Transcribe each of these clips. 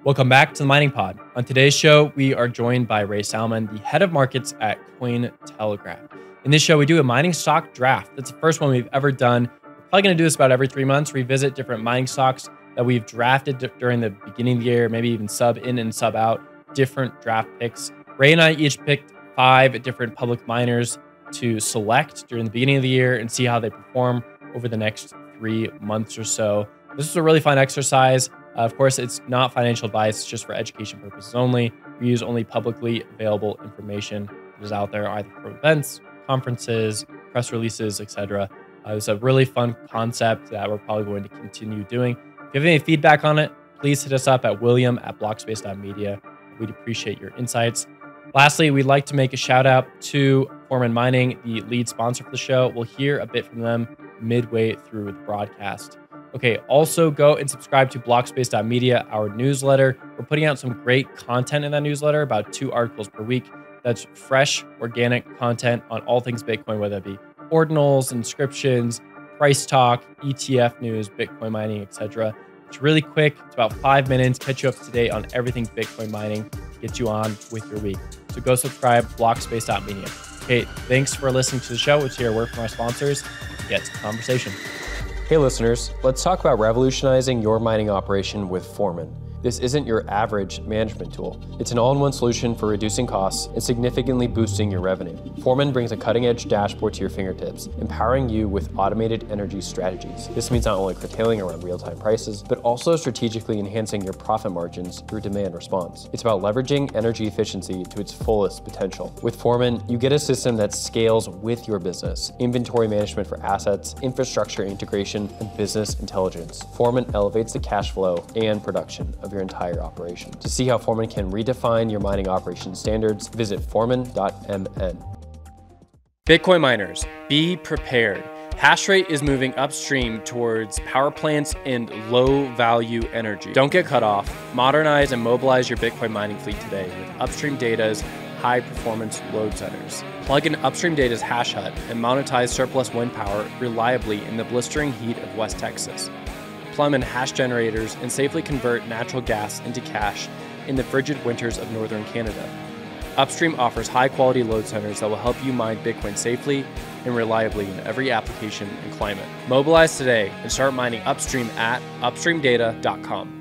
Welcome back to the Mining Pod. On today's show, we are joined by Ray Salmon, the head of markets at Cointelegraph. In this show, we do a mining stock draft. That's the first one we've ever done. We're probably going to do this about every 3 months, revisit different mining stocks that we've drafted during the beginning of the year, maybe even sub in and sub out, different draft picks. Ray and I each picked 5 different public miners to select during the beginning of the year and see how they perform over the next 3 months or so. This was a really fun exercise. Of course, it's not financial advice, it's just for education purposes only. We use only publicly available information that is out there, either for events, conferences, press releases, etc. It's a really fun concept that we're probably going to continue doing. If you have any feedback on it, please hit us up at william@blockspace.media. We'd appreciate your insights. Lastly, we'd like to make a shout out to Foreman Mining, the lead sponsor for the show. We'll hear a bit from them midway through the broadcast. Okay, also go and subscribe to blockspace.media, our newsletter. We're putting out some great content in that newsletter, about 2 articles per week. That's fresh, organic content on all things Bitcoin, whether it be ordinals, inscriptions, price talk, ETF news, Bitcoin mining, etc. It's really quick. It's about 5 minutes. Catch you up to date on everything Bitcoin mining. Get you on with your week. So go subscribe, blockspace.media. Okay, thanks for listening to the show. Let's hear a word from our sponsors and get to the conversation. Hey listeners, let's talk about revolutionizing your mining operation with Foreman. This isn't your average management tool. It's an all-in-one solution for reducing costs and significantly boosting your revenue. Foreman brings a cutting-edge dashboard to your fingertips, empowering you with automated energy strategies. This means not only curtailing around real-time prices, but also strategically enhancing your profit margins through demand response. It's about leveraging energy efficiency to its fullest potential. With Foreman, you get a system that scales with your business, inventory management for assets, infrastructure integration, and business intelligence. Foreman elevates the cash flow and production of your entire operation. To see how Foreman can redefine your mining operation standards, visit foreman.mn. Bitcoin miners, be prepared. Hash rate is moving upstream towards power plants and low value energy. Don't get cut off. Modernize and mobilize your Bitcoin mining fleet today with Upstream Data's high performance load centers. Plug in Upstream Data's hash hut and monetize surplus wind power reliably in the blistering heat of West Texas. Plumb in hash generators and safely convert natural gas into cash in the frigid winters of northern Canada. Upstream offers high-quality load centers that will help you mine Bitcoin safely and reliably in every application and climate. Mobilize today and start mining upstream at upstreamdata.com.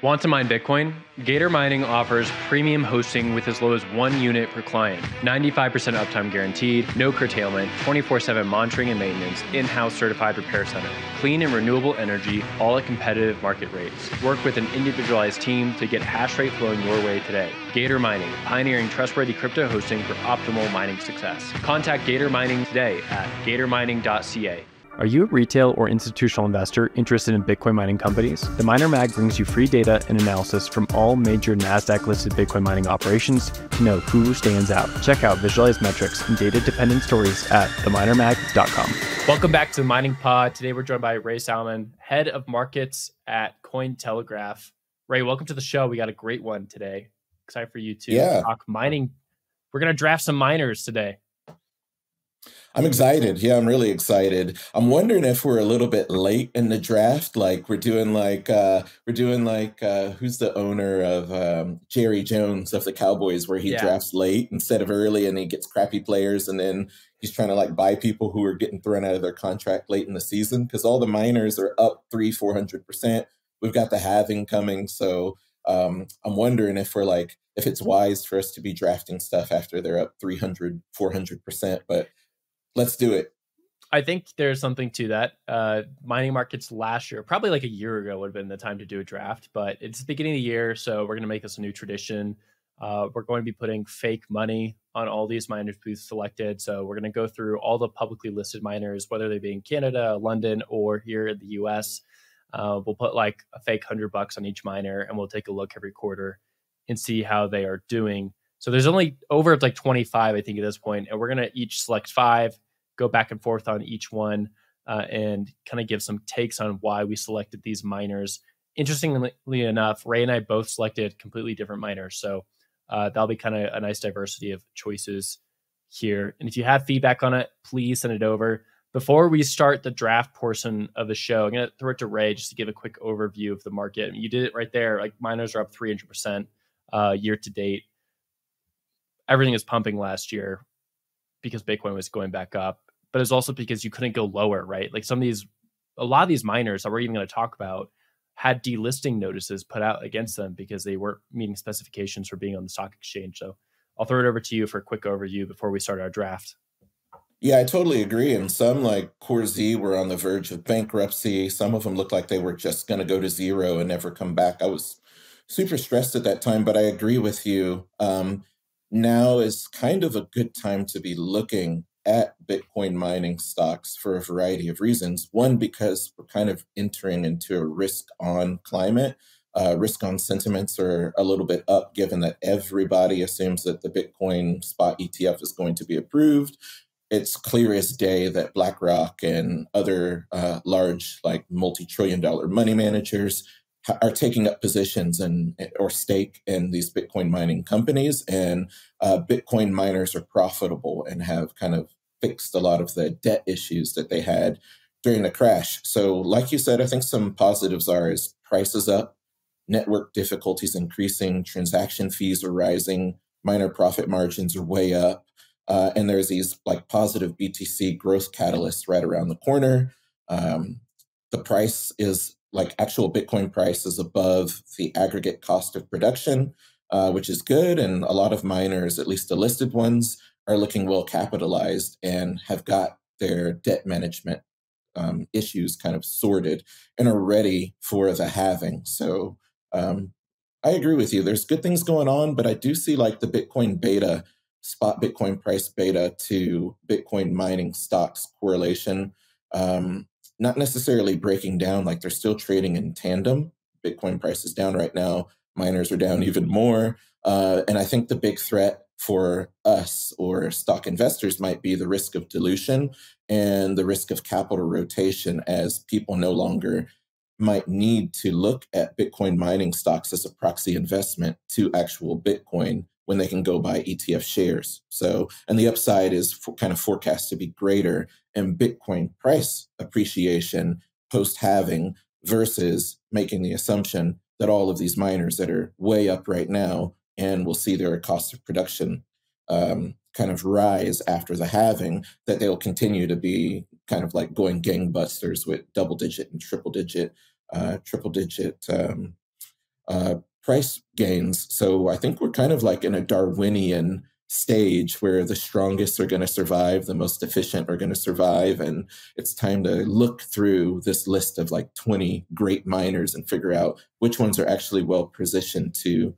Want to mine Bitcoin? Gator Mining offers premium hosting with as low as 1 unit per client, 95% uptime guaranteed, no curtailment, 24/7 monitoring and maintenance, in-house certified repair center, clean and renewable energy, all at competitive market rates. Work with an individualized team to get hash rate flowing your way today. Gator Mining, pioneering trustworthy crypto hosting for optimal mining success. Contact Gator Mining today at gatormining.ca. Are you a retail or institutional investor interested in Bitcoin mining companies? The Miner Mag brings you free data and analysis from all major NASDAQ-listed Bitcoin mining operations to know who stands out. Check out visualized metrics and data-dependent stories at theminermag.com. Welcome back to the Mining Pod. Today we're joined by Ray Salmon, head of markets at Cointelegraph. Ray, welcome to the show. We got a great one today. Excited for you to talk mining. We're going to draft some miners today. I'm excited. Yeah, I'm really excited. I'm wondering if we're a little bit late in the draft. Like we're doing like who's the owner of Jerry Jones of the Cowboys, where he drafts late instead of early, and he gets crappy players, and then he's trying to like buy people who are getting thrown out of their contract late in the season because all the miners are up 300-400%. We've got the halving coming, so I'm wondering if if it's wise for us to be drafting stuff after they're up 300-400%, but let's do it. I think there's something to that. Mining markets last year, probably like a year ago, would have been the time to do a draft, but it's the beginning of the year, so we're going to make this a new tradition. We're going to be putting fake money on all these miners we've selected. So we're going to go through all the publicly listed miners, whether they be in Canada, London, or here in the US. We'll put like a fake $100 on each miner, and we'll take a look every quarter and see how they are doing. So there's only over like 25, I think, at this point, and we're going to each select 5. Go back and forth on each one and kind of give some takes on why we selected these miners. Interestingly enough, Ray and I both selected completely different miners. So that'll be kind of a nice diversity of choices here. And if you have feedback on it, please send it over. Before we start the draft portion of the show, I'm going to throw it to Ray just to give a quick overview of the market. I mean, you did it right there. Like miners are up 300% year to date. Everything is pumping last year because Bitcoin was going back up, but it's also because you couldn't go lower, right? Like a lot of these miners that we're even going to talk about had delisting notices put out against them because they weren't meeting specifications for being on the stock exchange. So I'll throw it over to you for a quick overview before we start our draft. Yeah, I totally agree. And some, like Core Z, were on the verge of bankruptcy. Some of them looked like they were just going to go to zero and never come back. I was super stressed at that time, but I agree with you. Now is kind of a good time to be looking at Bitcoin mining stocks for a variety of reasons. One, because we're kind of entering into a risk on climate. Risk on sentiments are a little bit up, given that everybody assumes that the Bitcoin spot ETF is going to be approved. It's clear as day that BlackRock and other large, like multi-trillion-dollar money managers are taking up positions or stake in these Bitcoin mining companies, and Bitcoin miners are profitable and have kind of fixed a lot of the debt issues that they had during the crash. So, like you said, I think some positives are is prices up, network difficulties increasing, transaction fees are rising, miner profit margins are way up. And there's these like positive BTC growth catalysts right around the corner. The price is like actual Bitcoin price is above the aggregate cost of production, which is good. And a lot of miners, at least the listed ones, are looking well capitalized and have got their debt management issues kind of sorted and are ready for the halving. So I agree with you. There's good things going on, but I do see like the Bitcoin beta, spot Bitcoin price beta to Bitcoin mining stocks correlation, not necessarily breaking down, like they're still trading in tandem. Bitcoin price is down right now. Miners are down even more. And I think the big threat for us or stock investors might be the risk of dilution and the risk of capital rotation as people no longer might need to look at Bitcoin mining stocks as a proxy investment to actual Bitcoin when they can go buy ETF shares. So, and the upside is kind of forecast to be greater in Bitcoin price appreciation post halving versus making the assumption that all of these miners that are way up right now and will see their cost of production kind of rise after the halving, that they'll continue to be kind of like going gangbusters with double digit and triple digit price gains. So I think we're kind of like in a Darwinian stage where the strongest are going to survive, the most efficient are going to survive. And it's time to look through this list of like 20 great miners and figure out which ones are actually well positioned to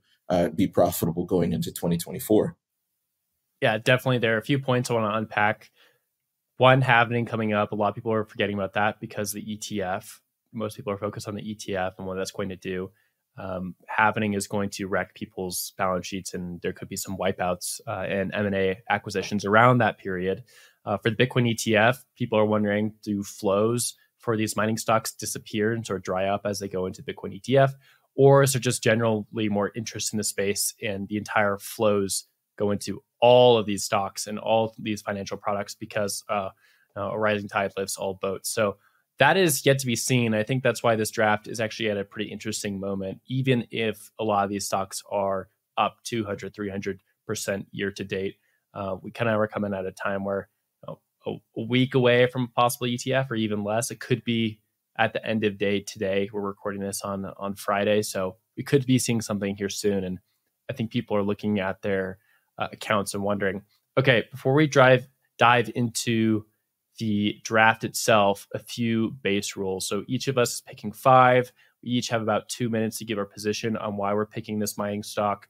be profitable going into 2024. Yeah, definitely. There are a few points I want to unpack. One, halving coming up. A lot of people are forgetting about that because the ETF. Most people are focused on the ETF and what that's going to do. Halving is going to wreck people's balance sheets, and there could be some wipeouts and M&A acquisitions around that period. For the Bitcoin ETF, people are wondering, do flows for these mining stocks disappear and sort of dry up as they go into Bitcoin ETF? Or is there just generally more interest in the space and the entire flows go into all of these stocks and all these financial products because a rising tide lifts all boats? So that is yet to be seen. I think that's why this draft is actually at a pretty interesting moment, even if a lot of these stocks are up 200, 300% year to date. We kind of are coming at a time where a week away from a possible ETF or even less. It could be at the end of day today. We're recording this on Friday, so we could be seeing something here soon. And I think people are looking at their accounts and wondering, okay, before we dive into the draft itself, a few base rules. So each of us is picking 5. We each have about 2 minutes to give our position on why we're picking this mining stock.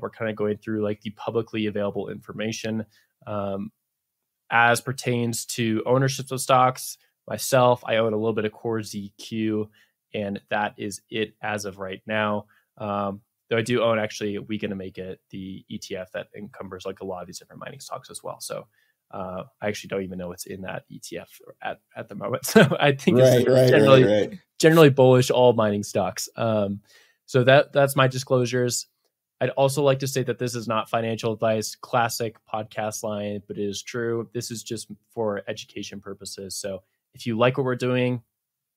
We're kind of going through like the publicly available information as pertains to ownership of stocks. Myself, I own a little bit of Core ZQ, and that is it as of right now. Though I do own actually, We Gonna Make It, the ETF that encumbers like a lot of these different mining stocks as well. So I actually don't even know what's in that ETF at the moment. So I think it's generally bullish all mining stocks. So that's my disclosures. I'd also like to say that this is not financial advice, classic podcast line, but it is true. This is just for education purposes. So if you like what we're doing,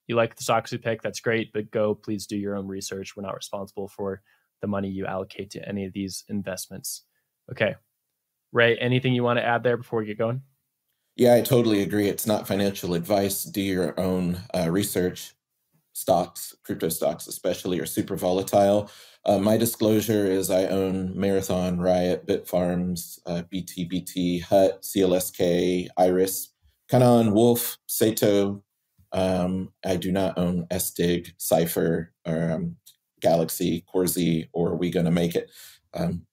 you like the stocks we pick, that's great, but please do your own research. We're not responsible for the money you allocate to any of these investments. Okay. Ray, anything you want to add there before we get going? Yeah, I totally agree. It's not financial advice. Do your own research. Stocks, crypto stocks especially, are super volatile. My disclosure is I own Marathon, Riot, Bitfarms, BTBT, HUT, CLSK, Iris, Kanon, Wolf, Sato. I do not own SDIG, Cypher, Galaxy, Corzi, or We Gonna Make It.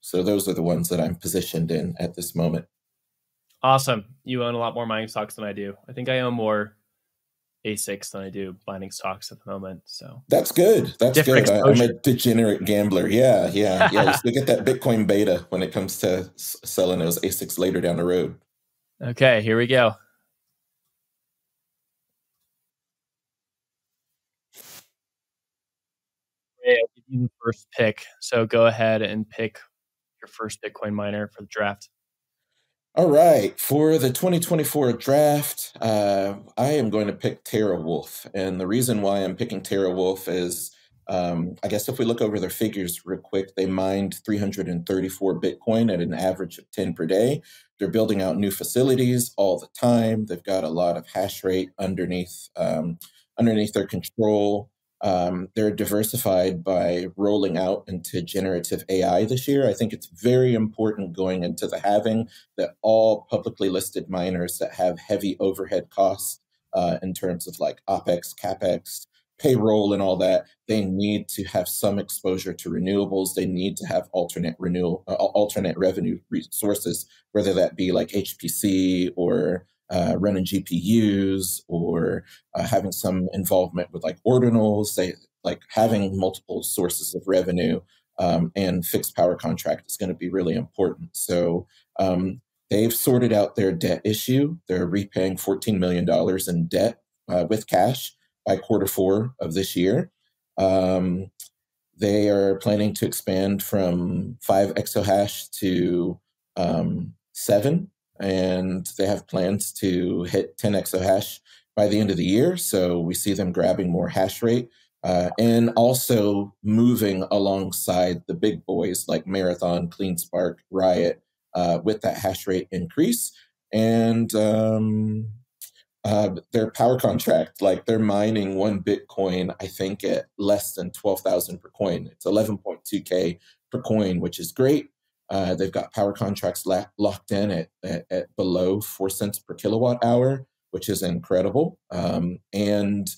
So those are the ones that I'm positioned in at this moment. Awesome. You own a lot more mining stocks than I do. I think I own more ASICs than I do mining stocks at the moment. So that's good. That's different good. I'm a exposure. degenerate gambler. Yeah, yeah, yeah. You still get that Bitcoin beta when it comes to selling those ASICs later down the road. Okay, here we go. Ray, I'll give you the first pick. So go ahead and pick your first Bitcoin miner for the draft. All right. For the 2024 draft, I am going to pick TeraWulf. And the reason why I'm picking TeraWulf is, I guess if we look over their figures real quick, they mined 334 Bitcoin at an average of 10 per day. They're building out new facilities all the time. They've got a lot of hash rate underneath their control. They're diversified by rolling out into generative AI this year. I think it's very important going into the halving that all publicly listed miners that have heavy overhead costs in terms of like OPEX, CAPEX, payroll, and all that, they need to have some exposure to renewables. They need to have alternate revenue sources, whether that be like HPC or running GPUs or having some involvement with like ordinals. They like having multiple sources of revenue and fixed power contract is going to be really important. So they've sorted out their debt issue. They're repaying $14 million in debt with cash by Q4 of this year. They are planning to expand from 5 exahash to 7, and they have plans to hit 10 exahash by the end of the year. So we see them grabbing more hash rate and also moving alongside the big boys like Marathon, CleanSpark, Riot with that hash rate increase. And their power contract, like they're mining 1 Bitcoin, I think at less than 12,000 per coin. It's 11.2K per coin, which is great. They've got power contracts locked in at below 4 cents per kilowatt hour, which is incredible. And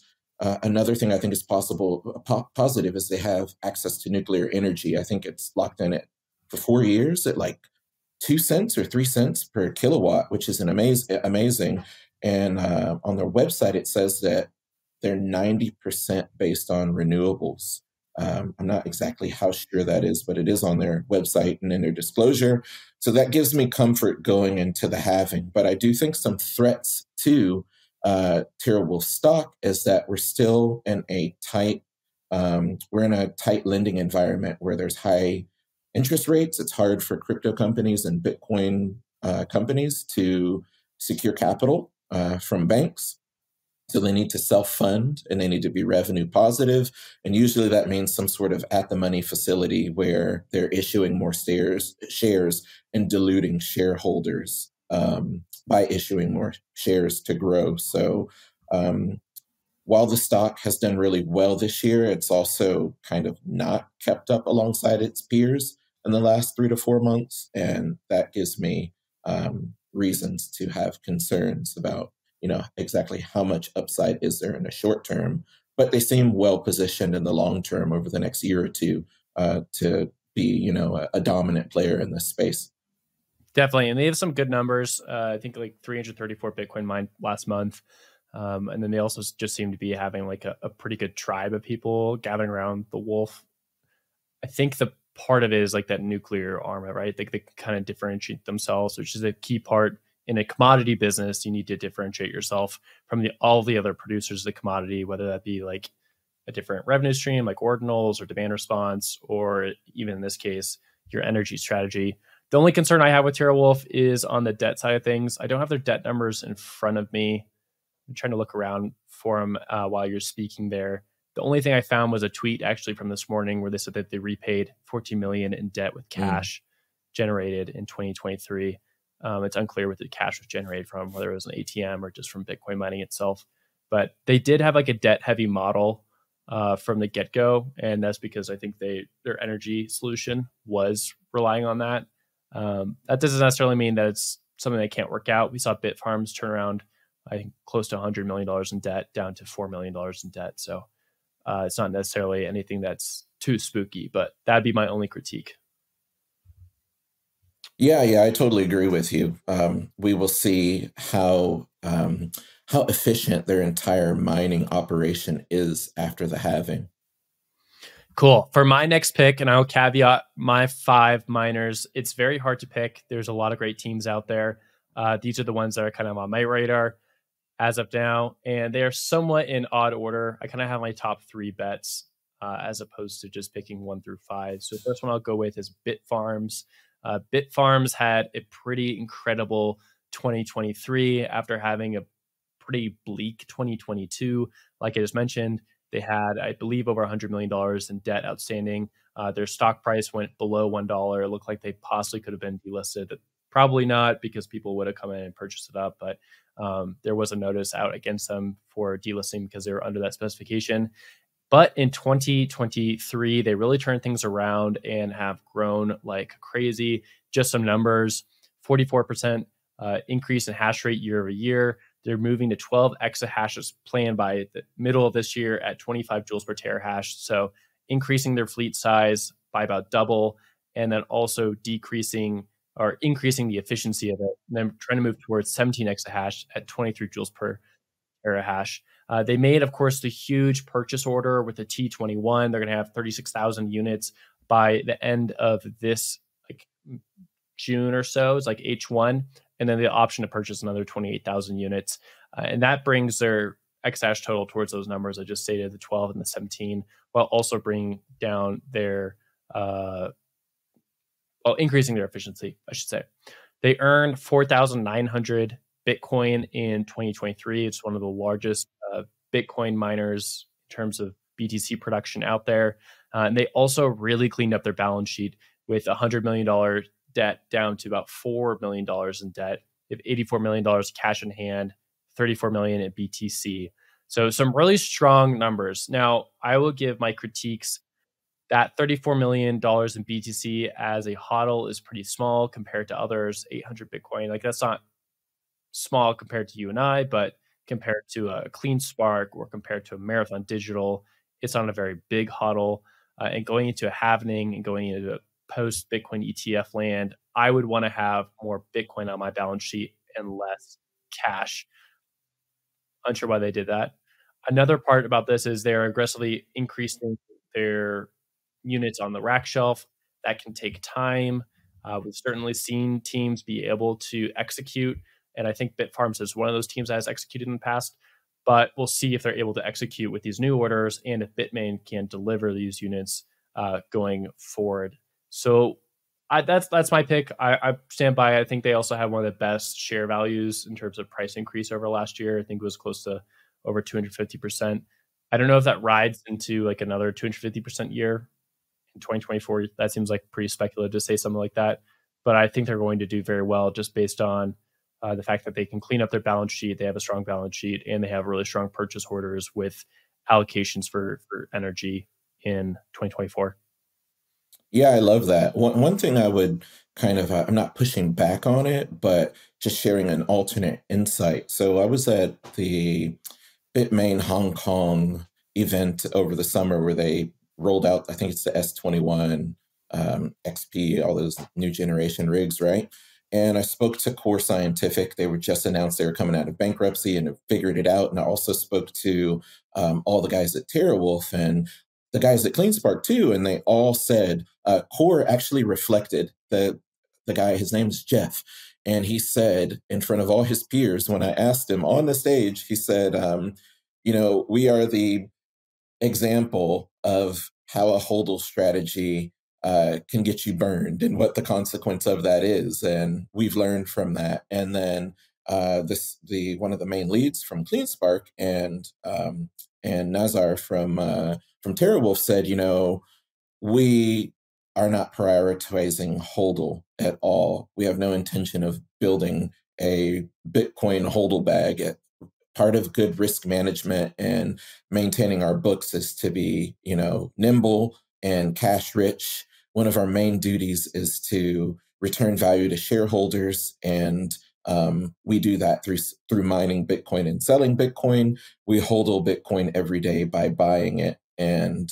another thing I think is positive is they have access to nuclear energy. I think it's locked in for 4 years at like 2 cents or 3 cents per kilowatt, which is amazing. And on their website, it says that they're 90% based on renewables. I'm not exactly how sure that is, but it is on their website and in their disclosure. So that gives me comfort going into the halving. But I do think some threats to TeraWulf stock is that we're still in a tight lending environment where there's high interest rates. It's hard for crypto companies and Bitcoin companies to secure capital from banks. So they need to self-fund and they need to be revenue positive. And usually that means some sort of at-the-money facility where they're issuing more shares and diluting shareholders by issuing more shares to grow. So while the stock has done really well this year, it's also kind of not kept up alongside its peers in the last 3 to 4 months. And that gives me reasons to have concerns about, exactly how much upside is there in the short term. But they seem well positioned in the long term over the next year or two to be, a dominant player in this space. Definitely. And they have some good numbers. I think like 334 Bitcoin mined last month. And then they also just seem to be having like a pretty good tribe of people gathering around the wolf. I think the part of it is like that nuclear armor, right? They kind of differentiate themselves, which is a key part in a commodity business. You need to differentiate yourself from all the other producers of the commodity, whether that be like a different revenue stream, like ordinals or demand response, or even in this case, your energy strategy. The only concern I have with TeraWolf is on the debt side of things. I don't have their debt numbers in front of me. I'm trying to look around for them while you're speaking there. The only thing I found was a tweet actually from this morning where they said that they repaid 14 million in debt with Mm. cash generated in 2023. It's unclear what the cash was generated from, whether it was an ATM or just from Bitcoin mining itself. But they did have like a debt heavy model from the get go, and that's because I think their energy solution was relying on that. That doesn't necessarily mean that it's something that can't work out. We saw Bitfarms turn around, I think, close to $100 million in debt down to $4 million in debt. So it's not necessarily anything that's too spooky, but that'd be my only critique. Yeah, I totally agree with you. We will see how efficient their entire mining operation is after the halving. Cool. For my next pick, and I'll caveat my 5 miners, it's very hard to pick. There's a lot of great teams out there. These are the ones that are kind of on my radar as of now, and they are somewhat in odd order. I kind of have my top 3 bets as opposed to just picking 1 through 5. So the first one I'll go with is Bitfarms. Bitfarms had a pretty incredible 2023 after having a pretty bleak 2022. Like I just mentioned, they had, I believe, over $100 million in debt outstanding. Their stock price went below $1. It looked like they possibly could have been delisted. Probably not, because people would have come in and purchased it up. But there was a notice out against them for delisting because they were under that specification. But in 2023, they really turned things around and have grown like crazy. Just some numbers: 44% increase in hash rate year over year. They're moving to 12 exahashes planned by the middle of this year at 25 joules per terahash. So increasing their fleet size by about double, and then also decreasing or increasing the efficiency of it. And then trying to move towards 17 exahash at 23 joules per terahash. They made, of course, the huge purchase order with the T21. They're going to have 36,000 units by the end of this like June or so. It's like H1, and then the option to purchase another 28,000 units, and that brings their exahash total towards those numbers I just stated, the 12 and the 17, while also bringing down their increasing their efficiency, I should say. They earned 4,900 Bitcoin in 2023. It's one of the largest Bitcoin miners in terms of BTC production out there. And they also really cleaned up their balance sheet with $100 million debt down to about $4 million in debt. They have $84 million cash in hand, 34 million in BTC. So some really strong numbers. Now, I will give my critiques. That $34 million in BTC as a hodl is pretty small compared to others. 800 Bitcoin, like that's not small compared to you and I, but compared to a Clean Spark or compared to a Marathon Digital, it's on a very big hodl. And going into a halvening and going into post Bitcoin ETF land, I would want to have more Bitcoin on my balance sheet and less cash. Unsure why they did that. Another part about this is they're aggressively increasing their units on the rack shelf. That can take time. We've certainly seen teams be able to execute, and I think Bitfarms is one of those teams that has executed in the past. But we'll see if they're able to execute with these new orders and if Bitmain can deliver these units going forward. So that's my pick. I stand by. I think they also have one of the best share values in terms of price increase over last year. I think it was close to over 250%. I don't know if that rides into like another 250% year in 2024. That seems like pretty speculative to say something like that. But I think they're going to do very well just based on the fact that they can clean up their balance sheet. They have a strong balance sheet, and they have really strong purchase orders with allocations for energy in 2024. Yeah, I love that. One thing I would kind of, I'm not pushing back on it, but just sharing an alternate insight. So I was at the Bitmain Hong Kong event over the summer where they rolled out, I think it's the S21, XP, all those new generation rigs, right? And I spoke to Core Scientific. They were just announced they were coming out of bankruptcy and have figured it out. And I also spoke to all the guys at TeraWolf and the guys at CleanSpark too, and they all said Core actually reflected the guy. His name's Jeff, and he said in front of all his peers when I asked him on the stage, he said, we are the example of how a hodl strategy can get you burned and what the consequence of that is. And we've learned from that. And then the one of the main leads from CleanSpark and Nazar from TerraWolf said, we are not prioritizing HODL at all. We have no intention of building a Bitcoin HODL bag. Part of good risk management and maintaining our books is to be, nimble and cash rich. One of our main duties is to return value to shareholders, and we do that through mining Bitcoin and selling Bitcoin. We HODL Bitcoin every day by buying it and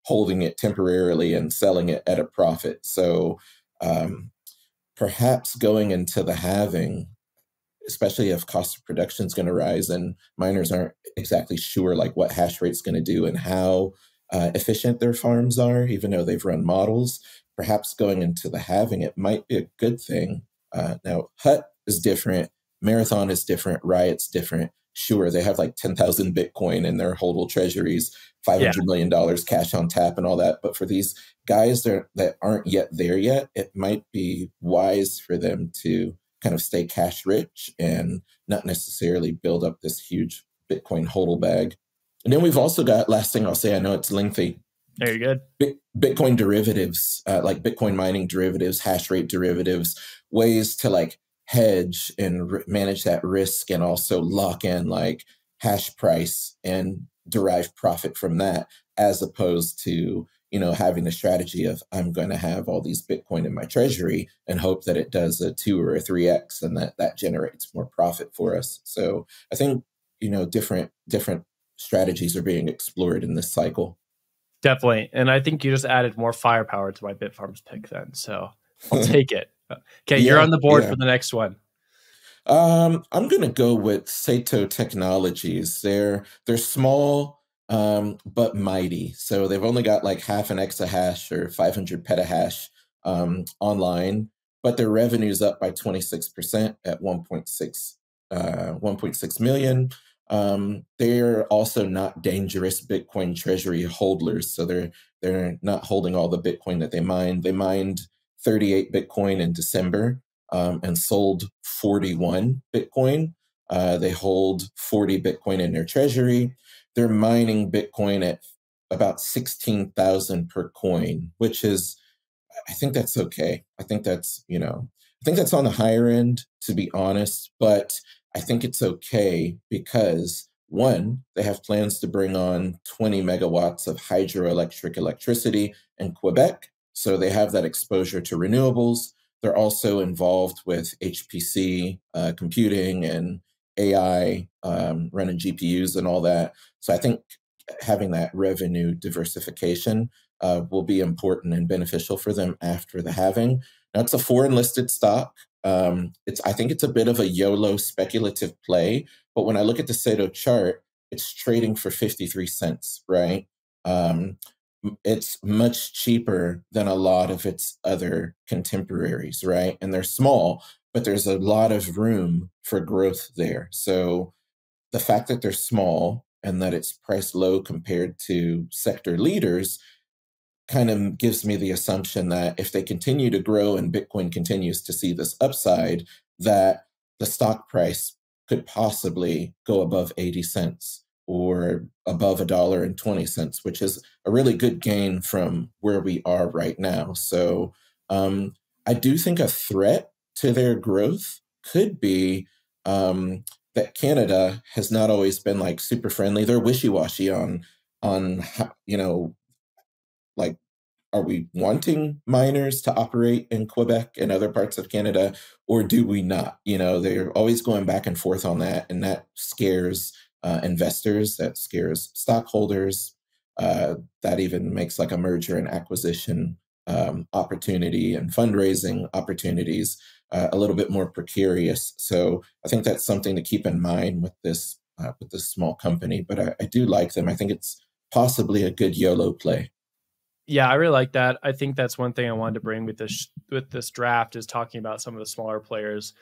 holding it temporarily and selling it at a profit. So perhaps going into the halving, especially if cost of production is going to rise and miners aren't exactly sure like what hash rate's going to do and how efficient their farms are, even though they've run models. Perhaps going into the halving, it might be a good thing. Now, Hut is different, Marathon is different, Riot's different. Sure, they have like 10,000 Bitcoin in their HODL treasuries, Yeah, $500 million cash on tap and all that. But for these guys that aren't yet there yet, it might be wise for them to kind of stay cash rich and not necessarily build up this huge Bitcoin HODL bag. And then we've also got, last thing I'll say, I know it's lengthy, very good. Bitcoin derivatives, like Bitcoin mining derivatives, hash rate derivatives, ways to like hedge and manage that risk and also lock in like hash price and derive profit from that, as opposed to having the strategy of I'm going to have all these Bitcoin in my treasury and hope that it does a 2 or a 3x and that generates more profit for us. So I think different strategies are being explored in this cycle. Definitely. And I think you just added more firepower to my Bitfarms pick then. So I'll take it. Okay, you're Yeah, on the board yeah. for the next one. I'm gonna go with Sato Technologies. They're small, but mighty. So they've only got like half an exahash or 500 petahash online, but their revenue's up by 26% at 1.6 million. They're also not dangerous Bitcoin treasury holders, so they're not holding all the Bitcoin that they mined. They mined 38 Bitcoin in December and sold 41 Bitcoin. They hold 40 Bitcoin in their treasury. They're mining Bitcoin at about 16,000 per coin, which is, I think that's okay. I think that's on the higher end, to be honest, but I think it's okay because one, they have plans to bring on 20 megawatts of hydroelectric electricity in Quebec. So they have that exposure to renewables. They're also involved with HPC computing and AI, running GPUs and all that. So I think having that revenue diversification will be important and beneficial for them after the halving. Now, it's a foreign listed stock. I think it's a bit of a YOLO speculative play, but when I look at the Sato chart, it's trading for 53 cents, right? Um, it's much cheaper than a lot of its other contemporaries, right? And they're small, but there's a lot of room for growth there. So the fact that they're small and that it's priced low compared to sector leaders kind of gives me the assumption that if they continue to grow and Bitcoin continues to see this upside, that the stock price could possibly go above 80 cents or above $1.20, which is a really good gain from where we are right now. So I do think a threat to their growth could be that Canada has not always been like super friendly. They're wishy-washy on how, like, are we wanting miners to operate in Quebec and other parts of Canada, or do we not? They're always going back and forth on that, and that scares investors, that scares stockholders, that even makes like a merger and acquisition opportunity and fundraising opportunities a little bit more precarious. So I think that's something to keep in mind with this small company. But I do like them. I think it's possibly a good YOLO play. Yeah, I really like that. I think that's one thing I wanted to bring with this draft is talking about some of the smaller players.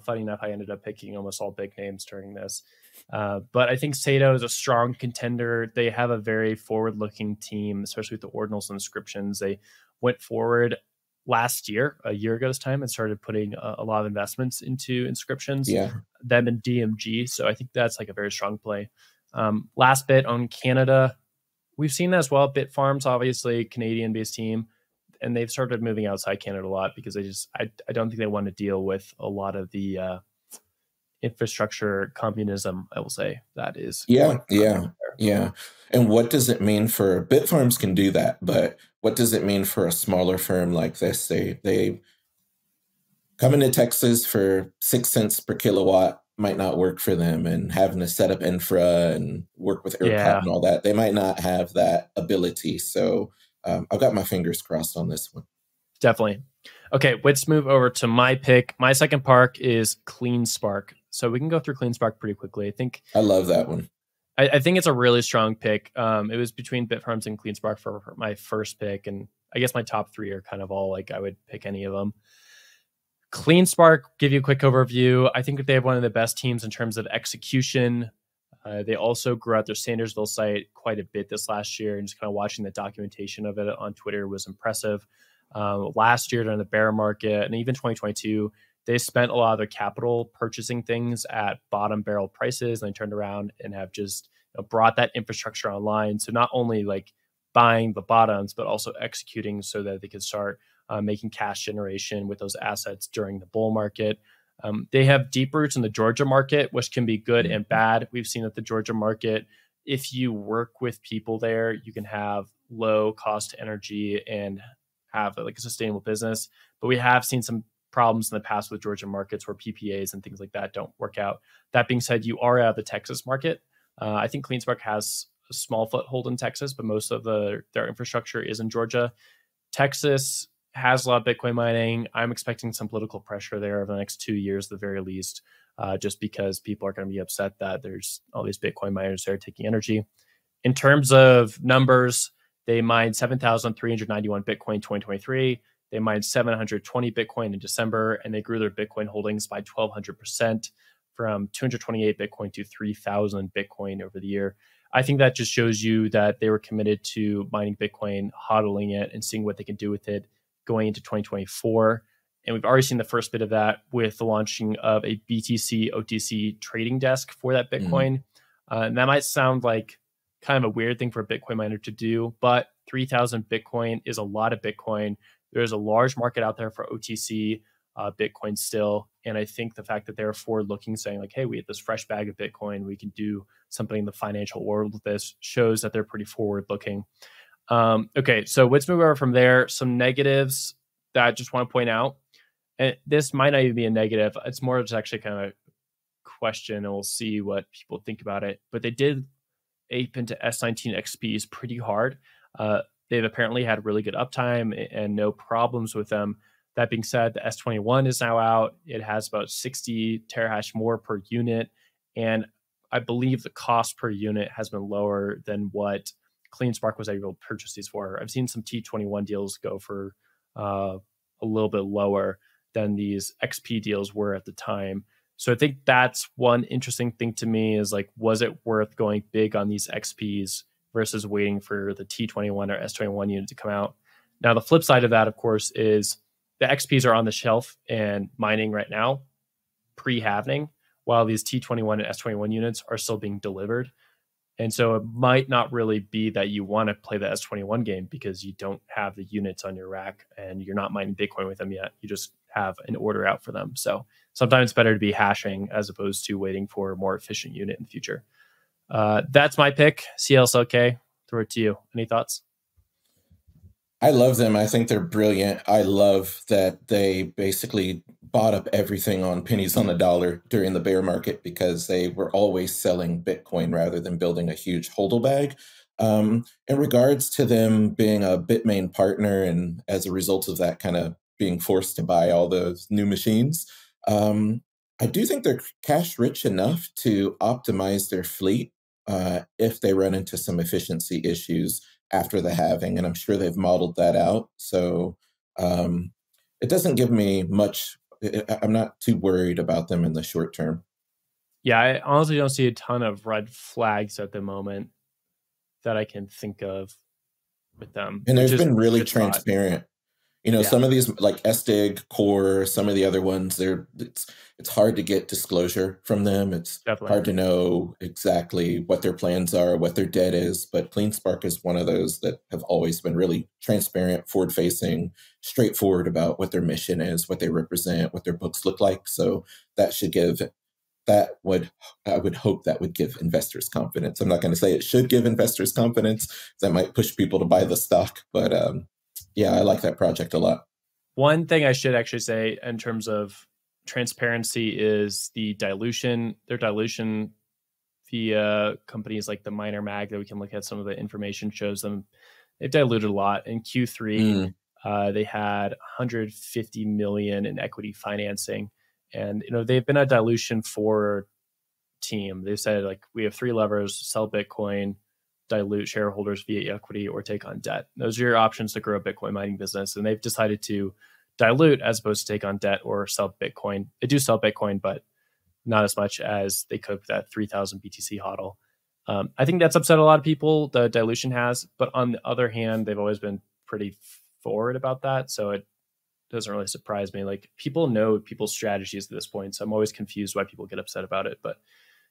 Funny enough, I ended up picking almost all big names during this. But I think Sato is a strong contender. They have a very forward-looking team, especially with the ordinals and inscriptions. They went forward last year, a year ago this time, and started putting a lot of investments into inscriptions, Yeah. them and DMG. So I think that's like a very strong play. Last bit on Canada, we've seen that as well. Bitfarms, obviously, Canadian-based team, and they've started moving outside Canada a lot because I don't think they want to deal with a lot of the infrastructure communism, I will say, that is going Yeah, on yeah, there. yeah. And what does it mean for Bitfarms can do that, but what does it mean for a smaller firm like this? They coming to Texas for 6 cents per kilowatt might not work for them, and having to set up infra and work with ERCOT Yeah, and all that, they might not have that ability. So I've got my fingers crossed on this one. definitely. Okay, let's move over to my pick. My second park is Clean Spark. So we can go through Clean Spark pretty quickly. I love that one. I think it's a really strong pick. It was between Bitfarms and Clean Spark for my first pick, and I guess my top three are kind of all like I would pick any of them. Clean Spark, give you a quick overview. I think they have one of the best teams in terms of execution. They also grew out their Sandersville site quite a bit this last year, and just kind of watching the documentation of it on Twitter was impressive. Last year during the bear market and even 2022, they spent a lot of their capital purchasing things at bottom barrel prices, and they turned around and have just brought that infrastructure online. So not only like buying the bottoms, but also executing so that they could start making cash generation with those assets during the bull market. They have deep roots in the Georgia market, which can be good and bad. We've seen that the Georgia market, if you work with people there, you can have low cost energy and have like a sustainable business. But we have seen some problems in the past with Georgia markets where PPAs and things like that don't work out. That being said, you are out of the Texas market. I think CleanSpark has a small foothold in Texas, but most of their infrastructure is in Georgia. Texas has a lot of Bitcoin mining. I'm expecting some political pressure there over the next 2 years, at the very least, just because people are going to be upset that there's all these Bitcoin miners there taking energy. In terms of numbers, they mined 7,391 Bitcoin in 2023. They mined 720 Bitcoin in December, and they grew their Bitcoin holdings by 1,200% from 228 Bitcoin to 3,000 Bitcoin over the year. I think that just shows you that they were committed to mining Bitcoin, hodling it, and seeing what they can do with it going into 2024. And we've already seen the first bit of that with the launching of a BTC OTC trading desk for that Bitcoin. And that might sound like kind of a weird thing for a Bitcoin miner to do, but 3,000 Bitcoin is a lot of Bitcoin. There's a large market out there for OTC Bitcoin still. And I think the fact that they're forward looking, saying like, hey, we have this fresh bag of Bitcoin, we can do something in the financial world with this, shows that they're pretty forward looking. Okay, so let's move over from there. Some negatives that I just want to point out. And this might not even be a negative. It's more just actually kind of a question, and we'll see what people think about it. But they did ape into S19 XPs pretty hard. They've apparently had really good uptime and no problems with them. That being said, the S21 is now out. It has about 60 terahash more per unit. And I believe the cost per unit has been lower than what CleanSpark was able to purchase these for. I've seen some T21 deals go for a little bit lower than these XP deals were at the time. So I think that's one interesting thing to me is like, was it worth going big on these XPs versus waiting for the T21 or S21 unit to come out? Now, the flip side of that, of course, is the XPs are on the shelf and mining right now, pre-halving, while these T21 and S21 units are still being delivered. And so it might not really be that you want to play the S21 game because you don't have the units on your rack and you're not mining Bitcoin with them yet. You just have an order out for them. So sometimes it's better to be hashing as opposed to waiting for a more efficient unit in the future. That's my pick. CLSLK, throw it to you. Any thoughts? I love them. I think they're brilliant. I love that they basically bought up everything on pennies on the dollar during the bear market because they were always selling Bitcoin rather than building a huge hodl bag. In regards to them being a Bitmain partner and as a result of that kind of being forced to buy all those new machines, I do think they're cash rich enough to optimize their fleet if they run into some efficiency issues after the halving, and I'm sure they've modeled that out. So it doesn't give me much. I'm not too worried about them in the short term. Yeah, I honestly don't see a ton of red flags at the moment that I can think of with them, And which they've is been a really good spot. transparent. Yeah, Some of these like SDIG, Core, some of the other ones, it's hard to get disclosure from them. It's definitely. hard to know exactly what their plans are, what their debt is. But CleanSpark is one of those that have always been really transparent, forward facing, straightforward about what their mission is, what they represent, what their books look like. So that should give that would I would hope that would give investors confidence. I'm not going to say it should give investors confidence. That might push people to buy the stock, but yeah, I like that project a lot. One thing I should actually say in terms of transparency is the dilution. Their dilution via companies like the Miner Mag that we can look at some of the information shows them they've diluted a lot. In Q3, Mm, they had 150 million in equity financing, and they've been a dilution for team. They said like we have three levers: sell Bitcoin, dilute shareholders via equity, or take on debt. Those are your options to grow a Bitcoin mining business, and they've decided to dilute as opposed to take on debt or sell Bitcoin. They do sell Bitcoin, but not as much as they could with that 3,000 BTC hodl. I think that's upset a lot of people, the dilution has. But on the other hand, they've always been pretty forward about that. So it doesn't really surprise me. Like people know people's strategies at this point. So I'm always confused why people get upset about it. But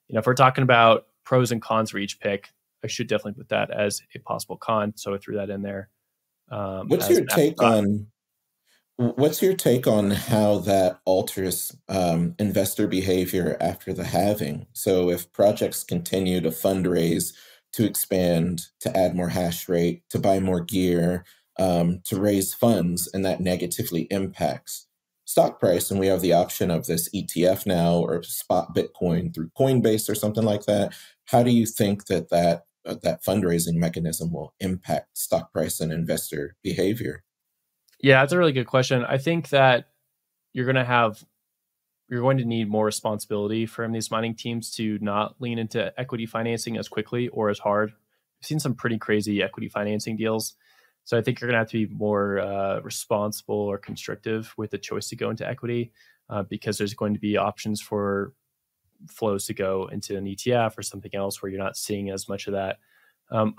if we're talking about pros and cons for each pick, I should definitely put that as a possible con. So I threw that in there what's as your an take afterthought. on What's your take on how that alters investor behavior after the halving? So, if projects continue to fundraise, to expand, to add more hash rate, to buy more gear, to raise funds, and that negatively impacts stock price, and we have the option of this ETF now or spot Bitcoin through Coinbase or something like that. How do you think that fundraising mechanism will impact stock price and investor behavior? Yeah, that's a really good question. I think that you're going to have you're going to need more responsibility from these mining teams to not lean into equity financing as quickly or as hard. We've seen some pretty crazy equity financing deals. So I think you're going to have to be more responsible or constrictive with the choice to go into equity because there's going to be options for flows to go into an ETF or something else where you're not seeing as much of that.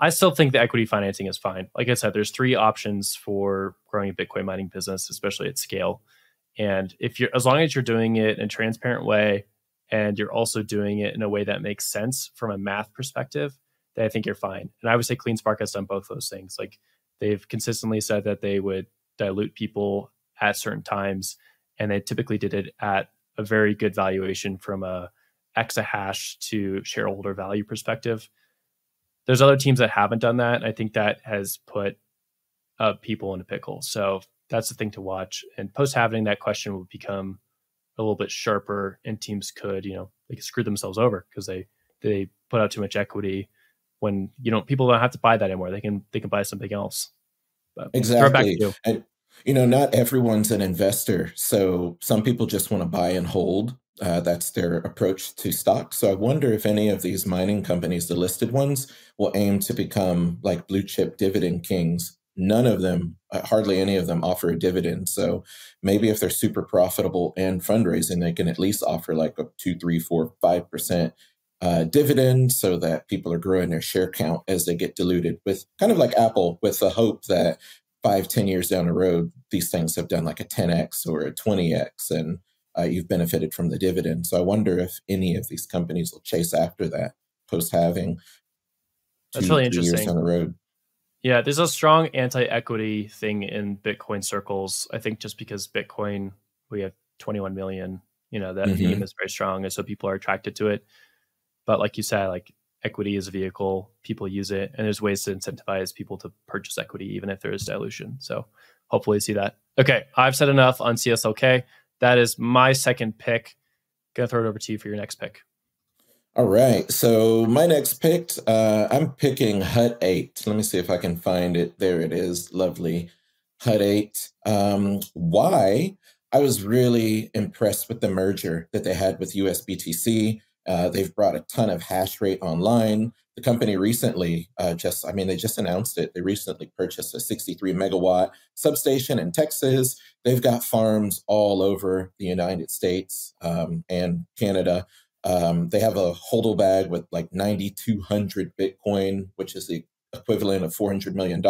I still think the equity financing is fine. Like I said, there's three options for growing a Bitcoin mining business, especially at scale. And if you're, as long as you're doing it in a transparent way and you're also doing it in a way that makes sense from a math perspective, then I think you're fine. And I would say CleanSpark has done both those things. Like they've consistently said that they would dilute people at certain times, and they typically did it at a very good valuation from a exahash to shareholder value perspective. There's other teams that haven't done that. And I think that has put people in a pickle. So that's the thing to watch. And post halving, that question will become a little bit sharper, and teams could, they could screw themselves over because they put out too much equity when people don't have to buy that anymore. They can buy something else. But throw it back to Exactly. you. And, not everyone's an investor. So some people just want to buy and hold. That's their approach to stocks. So I wonder if any of these mining companies, the listed ones, will aim to become like blue chip dividend kings. None of them, hardly any of them offer a dividend. So maybe if they're super profitable and fundraising, they can at least offer like a 2, 3, 4, 5% dividend so that people are growing their share count as they get diluted with kind of like Apple with the hope that 5, 10 years down the road, these things have done like a 10x or a 20x and you've benefited from the dividend. So I wonder if any of these companies will chase after that post having That's two, really 3 years interesting. down the road. Yeah, there's a strong anti-equity thing in Bitcoin circles. I think just because Bitcoin, we have 21 million, that meme Hmm. is very strong, and so people are attracted to it. But like you said, like equity is a vehicle, people use it, and there's ways to incentivize people to purchase equity, even if there is dilution. So hopefully see that. Okay, I've said enough on CSLK. That is my second pick. Gonna throw it over to you for your next pick. All right. So my next pick, I'm picking Hut 8. Let me see if I can find it. There it is. Lovely. Hut 8. Why? I was really impressed with the merger that they had with USBTC. They've brought a ton of hash rate online. The company recently they just announced it. They recently purchased a 63 megawatt substation in Texas. They've got farms all over the United States and Canada. They have a hodl bag with like 9,200 Bitcoin, which is the equivalent of $400 million.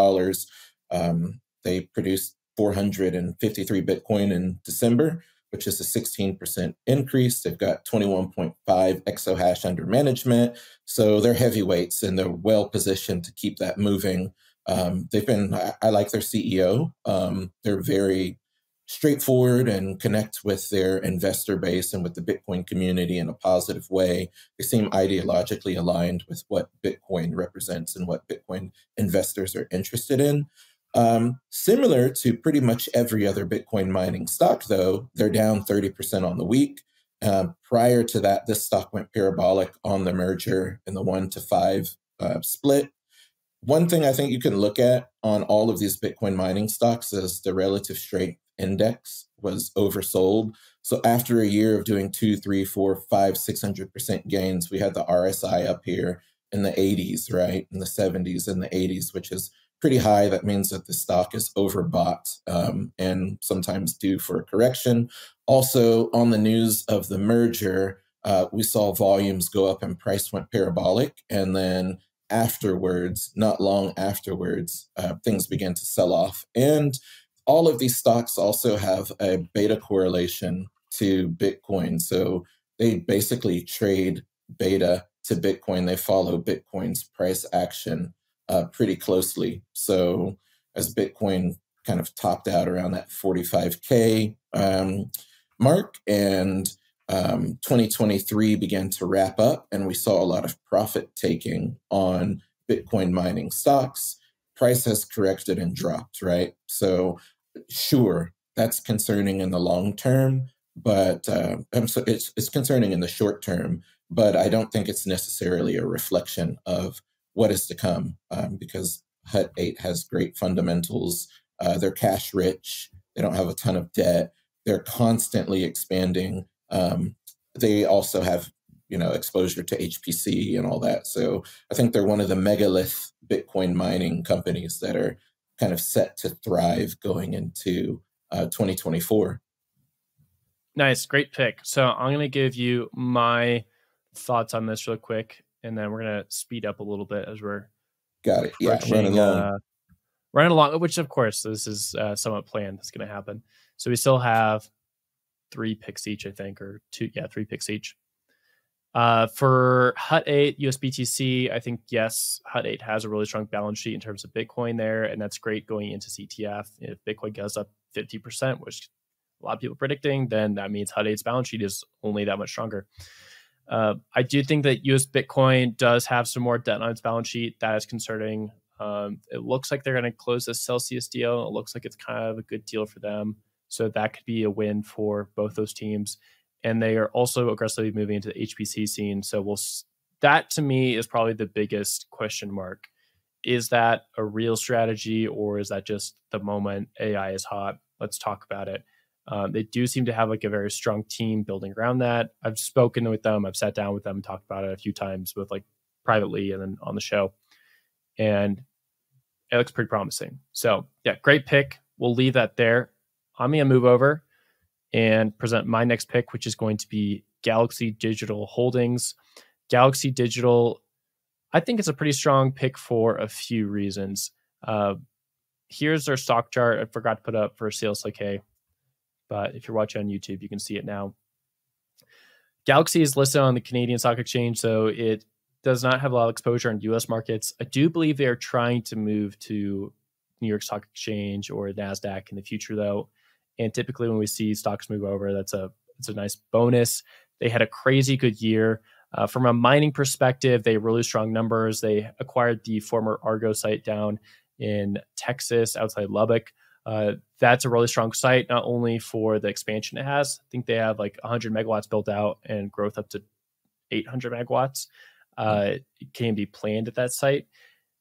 They produced 453 Bitcoin in December, which is a 16% increase. They've got 21.5 exahash under management. So they're heavyweights and they're well positioned to keep that moving. I like their CEO. They're very straightforward and connect with their investor base and with the Bitcoin community in a positive way. They seem ideologically aligned with what Bitcoin represents and what Bitcoin investors are interested in. Similar to pretty much every other Bitcoin mining stock, though, they're down 30% on the week. Prior to that, this stock went parabolic on the merger in the 1-to-5 split. One thing I think you can look at on all of these Bitcoin mining stocks is the relative strength index was oversold. So after a year of doing 2, 3, 4, 5, 600% gains, we had the RSI up here in the 80s, right? In the 70s and the 80s, which is pretty high. That means that the stock is overbought and sometimes due for a correction. Also, on the news of the merger, we saw volumes go up and price went parabolic. And then afterwards, not long afterwards, things began to sell off. And all of these stocks also have a beta correlation to Bitcoin. So they basically trade beta to Bitcoin. They follow Bitcoin's price action pretty closely. So as Bitcoin kind of topped out around that 45K mark, and 2023 began to wrap up, and we saw a lot of profit taking on Bitcoin mining stocks. Price has corrected and dropped, right? So sure, that's concerning in the long term, but it's concerning in the short term, but I don't think it's necessarily a reflection of what is to come, because Hut 8 has great fundamentals. They're cash rich. They don't have a ton of debt. They're constantly expanding. They also have, exposure to HPC and all that. So I think they're one of the megalith Bitcoin mining companies that are kind of set to thrive going into 2024. Nice, great pick. So I'm going to give you my thoughts on this real quick, and then we're going to speed up a little bit as we're Got it. Yeah, running along, which of course this is somewhat planned. That's going to happen. So we still have 3 picks each, I think, or 2. Yeah, 3 picks each. For Hut 8, USBTC, I think, yes, Hut 8 has a really strong balance sheet in terms of Bitcoin there, and that's great going into CTF. If Bitcoin goes up 50%, which a lot of people are predicting, then that means Hut 8's balance sheet is only that much stronger. I do think that US Bitcoin does have some more debt on its balance sheet. That is concerning. It looks like they're going to close this Celsius deal. It looks like it's kind of a good deal for them. So that could be a win for both those teams. And they are also aggressively moving into the HPC scene. So that to me is probably the biggest question mark. Is that a real strategy, or is that just the moment AI is hot? Let's talk about it. They do seem to have like a very strong team building around that. I've spoken with them. I've sat down with them and talked about it a few times, both like privately and then on the show. And it looks pretty promising. So yeah, great pick. We'll leave that there. I'm going to move over and present my next pick, which is going to be Galaxy Digital Holdings. Galaxy Digital, I think it's a pretty strong pick for a few reasons. Here's their stock chart. I forgot to put up for CLSK, but if you're watching on YouTube, you can see it now. Galaxy is listed on the Canadian Stock Exchange, so it does not have a lot of exposure on US markets. I do believe they're trying to move to New York Stock Exchange or NASDAQ in the future, though. And typically when we see stocks move over, it's a nice bonus. They had a crazy good year. From a mining perspective, they have really strong numbers. They acquired the former Argo site down in Texas outside Lubbock. That's a really strong site, not only for the expansion it has. I think they have like 100 megawatts built out and growth up to 800 megawatts. It can be planned at that site,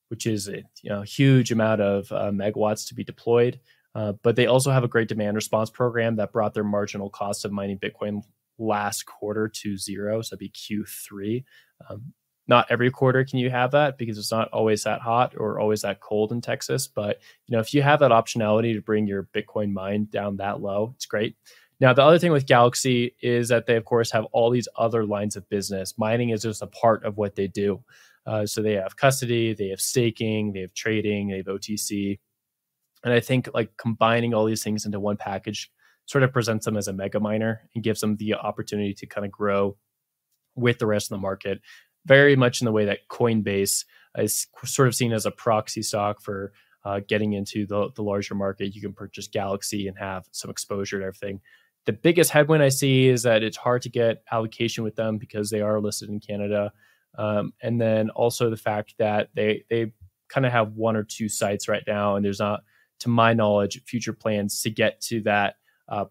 which is a huge amount of megawatts to be deployed. But they also have a great demand response program that brought their marginal cost of mining Bitcoin last quarter to 0. So it'd be Q3. Not every quarter can you have that because it's not always that hot or always that cold in Texas. But if you have that optionality to bring your Bitcoin mine down that low, it's great. Now, the other thing with Galaxy is that they, of course, have all these other lines of business. Mining is just a part of what they do. So they have custody, they have staking, they have trading, they have OTC. And I think like combining all these things into one package sort of presents them as a mega miner and gives them the opportunity to kind of grow with the rest of the market, very much in the way that Coinbase is sort of seen as a proxy stock for getting into the larger market. You can purchase Galaxy and have some exposure to everything. The biggest headwind I see is that it's hard to get allocation with them because they are listed in Canada. And then also the fact that they kind of have one or two sites right now, and there's not, to my knowledge, future plans to get to uh,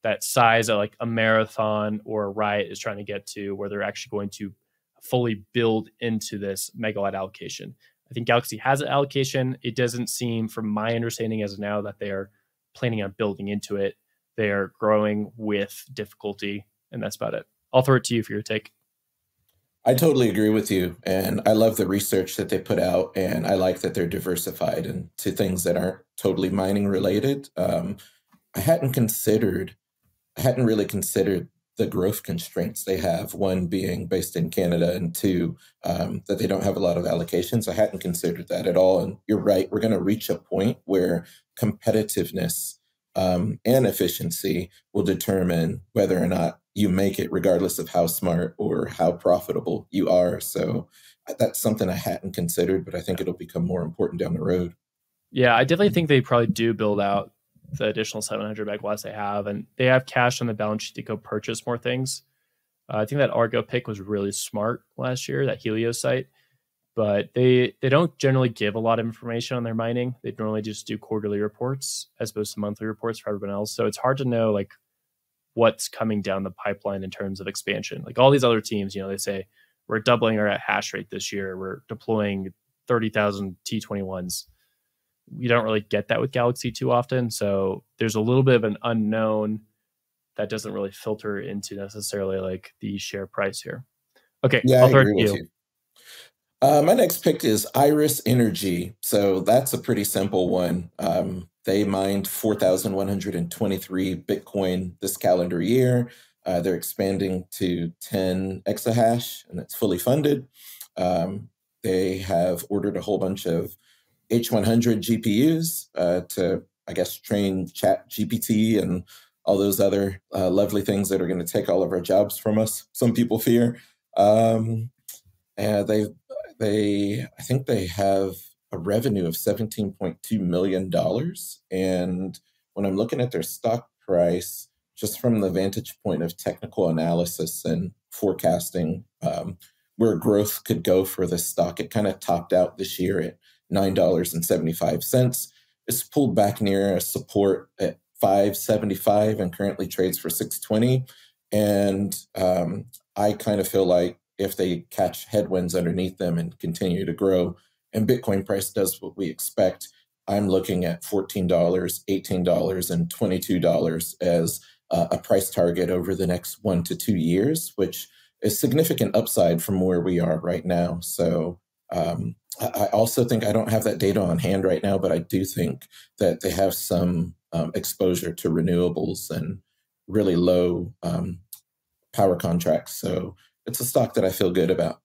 that size that like a Marathon or a Riot is trying to get to, where they're actually going to fully build into this megawatt allocation. I think Galaxy has an allocation. It doesn't seem, from my understanding as of now, that they are planning on building into it. They are growing with difficulty, and that's about it. I'll throw it to you for your take. I totally agree with you. And I love the research that they put out. And I like that they're diversified into things that aren't totally mining related. I hadn't considered I hadn't really considered the growth constraints they have, one being based in Canada, and two, that they don't have a lot of allocations. I hadn't considered that at all. And you're right, we're going to reach a point where competitiveness and efficiency will determine whether or not you make it, regardless of how smart or how profitable you are. So that's something I hadn't considered, but I think it'll become more important down the road. Yeah, I definitely think they probably do build out the additional 700 megawatts they have, and they have cash on the balance sheet to go purchase more things. I think that Argo pick was really smart last year, that Helios site, but they don't generally give a lot of information on their mining. They normally just do quarterly reports as opposed to monthly reports for everyone else. So it's hard to know like what's coming down the pipeline in terms of expansion. Like all these other teams, they say we're doubling our hash rate this year. We're deploying 30,000 T21s. We don't really get that with Galaxy too often. So there's a little bit of an unknown that doesn't really filter into necessarily like the share price here. Okay, Yeah, I I'll throw it agree to with you. you. My next pick is Iris Energy. So that's a pretty simple one. They mined 4,123 Bitcoin this calendar year. They're expanding to 10 exahash, and it's fully funded. They have ordered a whole bunch of H100 GPUs to, I guess, train Chat GPT and all those other lovely things that are going to take all of our jobs from us, some people fear. Um, and I think they have a revenue of $17.2 million. And when I'm looking at their stock price, just from the vantage point of technical analysis and forecasting, where growth could go for this stock, it kind of topped out this year at $9.75. It's pulled back near a support at 575 and currently trades for 620. And I kind of feel like if they catch headwinds underneath them and continue to grow, and Bitcoin price does what we expect, I'm looking at $14, $18, and $22 as a price target over the next 1 to 2 years, which is significant upside from where we are right now. So I also think, I don't have that data on hand right now, but I do think that they have some exposure to renewables and really low power contracts. So it's a stock that I feel good about.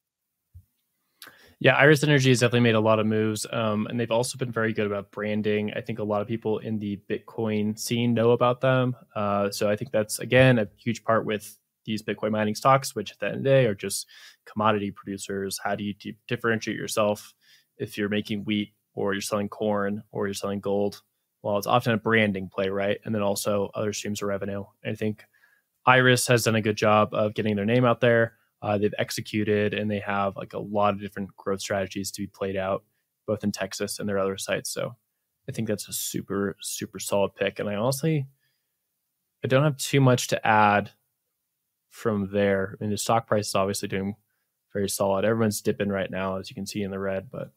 Yeah, Iris Energy has definitely made a lot of moves, and they've also been very good about branding. I think a lot of people in the Bitcoin scene know about them. So I think that's, again, a huge part with these Bitcoin mining stocks, which at the end of the day are just commodity producers. How do you differentiate yourself if you're making wheat or you're selling corn or you're selling gold? Well, it's often a branding play, right? And then also other streams of revenue. I think Iris has done a good job of getting their name out there. They've executed, and they have like a lot of different growth strategies to be played out, both in Texas and their other sites. So I think that's a super, super solid pick. And I don't have too much to add from there. I mean, the stock price is obviously doing very solid. Everyone's dipping right now, as you can see in the red, but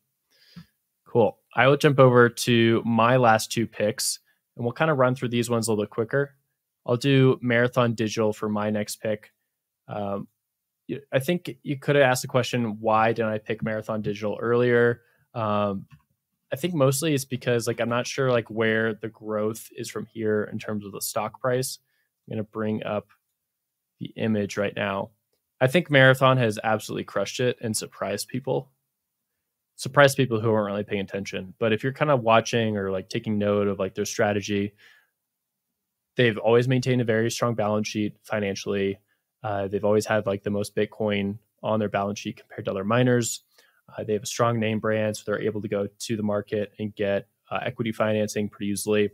cool. I will jump over to my last two picks, and we'll kind of run through these ones a little bit quicker. I'll do Marathon Digital for my next pick. Um, I think you could have asked the question, why didn't I pick Marathon Digital earlier? I think mostly it's because like I'm not sure like where the growth is from here in terms of the stock price. I'm going to bring up the image right now. I think Marathon has absolutely crushed it and surprised people who weren't really paying attention. But if you're kind of watching or like taking note of like their strategy, they've always maintained a very strong balance sheet financially. They've always had like the most Bitcoin on their balance sheet compared to other miners. They have a strong name brand, so they're able to go to the market and get equity financing pretty easily.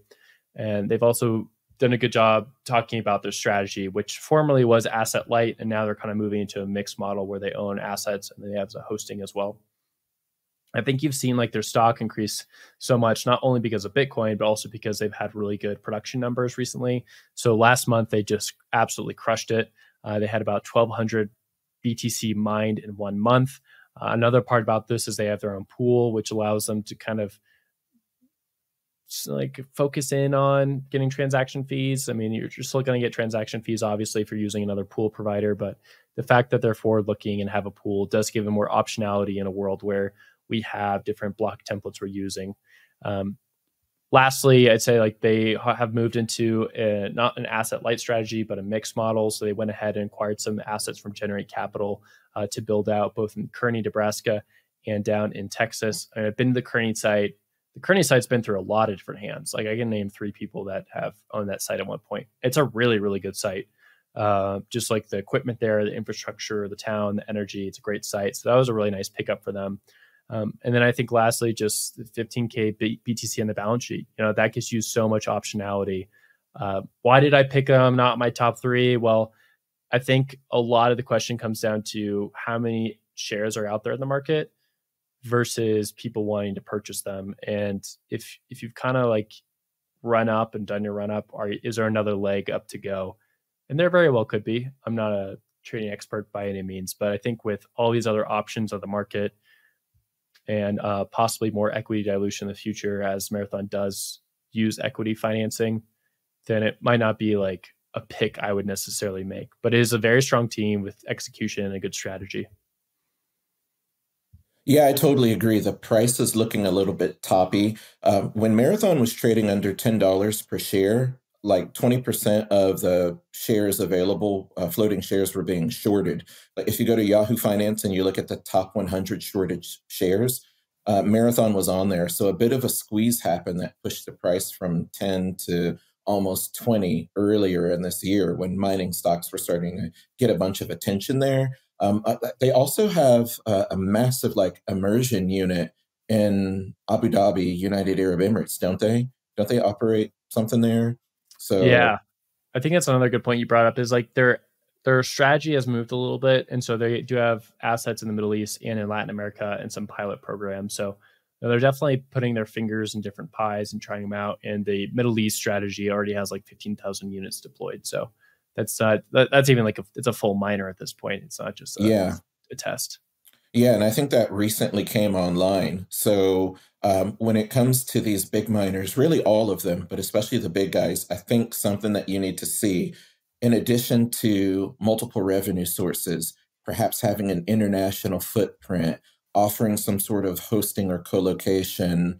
And they've also done a good job talking about their strategy, which formerly was asset light, and now they're kind of moving into a mixed model where they own assets and they have the hosting as well. I think you've seen like their stock increase so much, not only because of Bitcoin, but also because they've had really good production numbers recently. So last month, they just absolutely crushed it. They had about 1,200 BTC mined in 1 month. Another part about this is they have their own pool, which allows them to kind of like focus in on getting transaction fees. I mean, you're still going to get transaction fees, obviously, if you're using another pool provider, but the fact that they're forward looking and have a pool does give them more optionality in a world where we have different block templates we're using. Lastly, I'd say like they have moved into not an asset light strategy, but a mixed model. So they went ahead and acquired some assets from Generate Capital to build out both in Kearney, Nebraska, and down in Texas. And I've been to the Kearney site. The Kearney site's been through a lot of different hands. Like I can name 3 people that have owned that site at one point. It's a really, really good site. Just like the equipment there, the infrastructure, the town, the energy. It's a great site. So that was a really nice pickup for them. And then I think lastly, just 15K BTC on the balance sheet. You know, that gives you so much optionality. Why did I pick them? Not my top 3. Well, I think a lot of the question comes down to how many shares are out there in the market versus people wanting to purchase them. And if you've kind of like run up and done your run up, is there another leg up to go? And there very well could be. I'm not a trading expert by any means, but I think with all these other options on the market, and possibly more equity dilution in the future as Marathon does use equity financing, then it might not be like a pick I would necessarily make. But it is a very strong team with execution and a good strategy. Yeah, I totally agree. The price is looking a little bit toppy. When Marathon was trading under $10 per share, like 20% of the shares available, floating shares were being shorted. Like if you go to Yahoo Finance and you look at the top 100 shorted shares, Marathon was on there. So a bit of a squeeze happened that pushed the price from 10 to almost 20 earlier in this year when mining stocks were starting to get a bunch of attention there. They also have a massive like immersion unit in Abu Dhabi, United Arab Emirates, don't they? Don't they operate something there? So Yeah, I think that's another good point you brought up is like their strategy has moved a little bit. And so they do have assets in the Middle East and in Latin America and some pilot programs. So they're definitely putting their fingers in different pies and trying them out. And the Middle East strategy already has like 15,000 units deployed. So that's even like it's a full miner at this point. It's not just yeah, a test. yeah, and I think that recently came online. So when it comes to these big miners, really all of them, but especially the big guys, I think something that you need to see, in addition to multiple revenue sources, perhaps having an international footprint, offering some sort of hosting or co-location,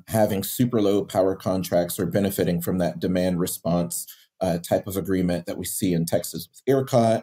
having super low power contracts or benefiting from that demand response type of agreement that we see in Texas with ERCOT.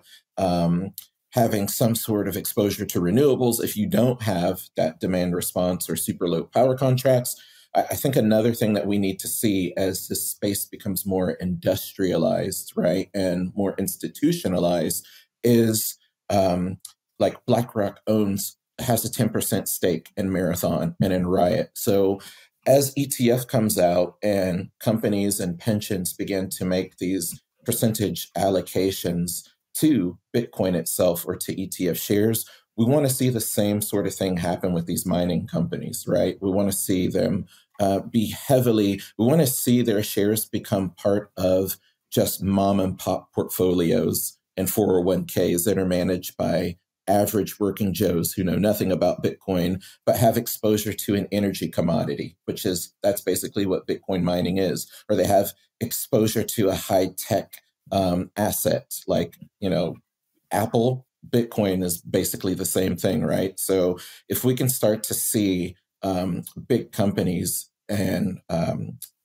Having some sort of exposure to renewables. If you don't have that demand response or super low power contracts, I think another thing that we need to see as this space becomes more industrialized, right, and more institutionalized is like BlackRock has a 10% stake in Marathon and in Riot. So as ETF comes out and companies and pensions begin to make these percentage allocations to Bitcoin itself or to ETF shares, we want to see the same sort of thing happen with these mining companies, right? We want to see them we want to see their shares become part of just mom and pop portfolios and 401ks that are managed by average working Joes who know nothing about Bitcoin, but have exposure to an energy commodity, that's basically what Bitcoin mining is, or they have exposure to a high tech asset like, Apple. Bitcoin is basically the same thing, right? So if we can start to see big companies and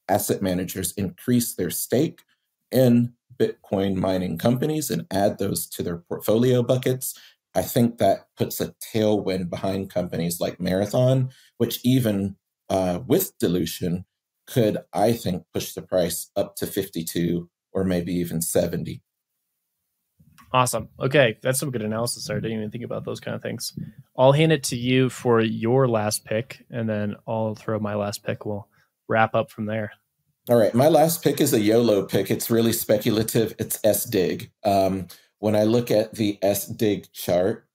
asset managers increase their stake in Bitcoin mining companies and add those to their portfolio buckets, I think that puts a tailwind behind companies like Marathon, which even with dilution could, I think, push the price up to 52 or maybe even 70. Awesome. Okay, that's some good analysis there. I didn't even think about those kind of things. I'll hand it to you for your last pick, and then I'll throw my last pick. We'll wrap up from there. All right, my last pick is a YOLO pick. It's really speculative. It's SDIG. When I look at the SDIG chart,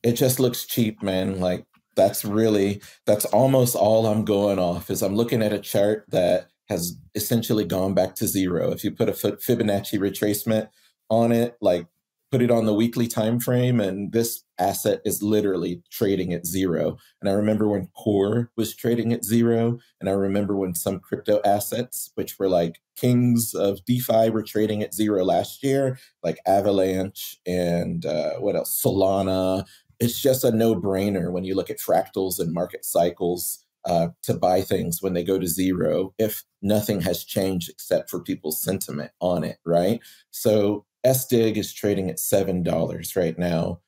it just looks cheap, man. Like that's almost all I'm going off is I'm looking at a chart that has essentially gone back to zero. If you put a Fibonacci retracement on it, like put it on the weekly time frame, and this asset is literally trading at zero. And I remember when Core was trading at zero, and I remember when some crypto assets, which were like kings of DeFi, were trading at zero last year, like Avalanche and what else, Solana. It's just a no-brainer when you look at fractals and market cycles to buy things when they go to zero if nothing has changed except for people's sentiment on it, right? So SDIG is trading at $7 right now.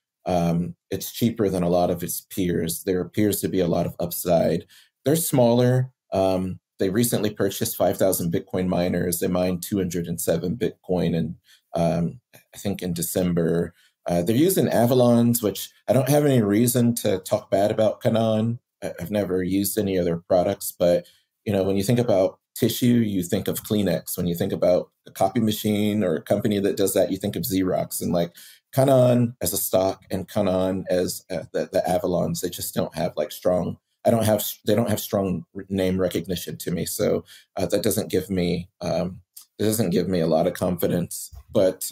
It's cheaper than a lot of its peers. There appears to be a lot of upside. They're smaller. They recently purchased 5,000 Bitcoin miners. They mined 207 Bitcoin, and I think in December. They're using Avalons, which I don't have any reason to talk bad about Canaan. I've never used any of their products, but when you think about tissue, you think of Kleenex. When you think about a copy machine or a company that does that, you think of Xerox. And like Canaan as a stock and Canaan as the Avalons, they just don't have like strong. They don't have strong name recognition to me, so that doesn't give me a lot of confidence. But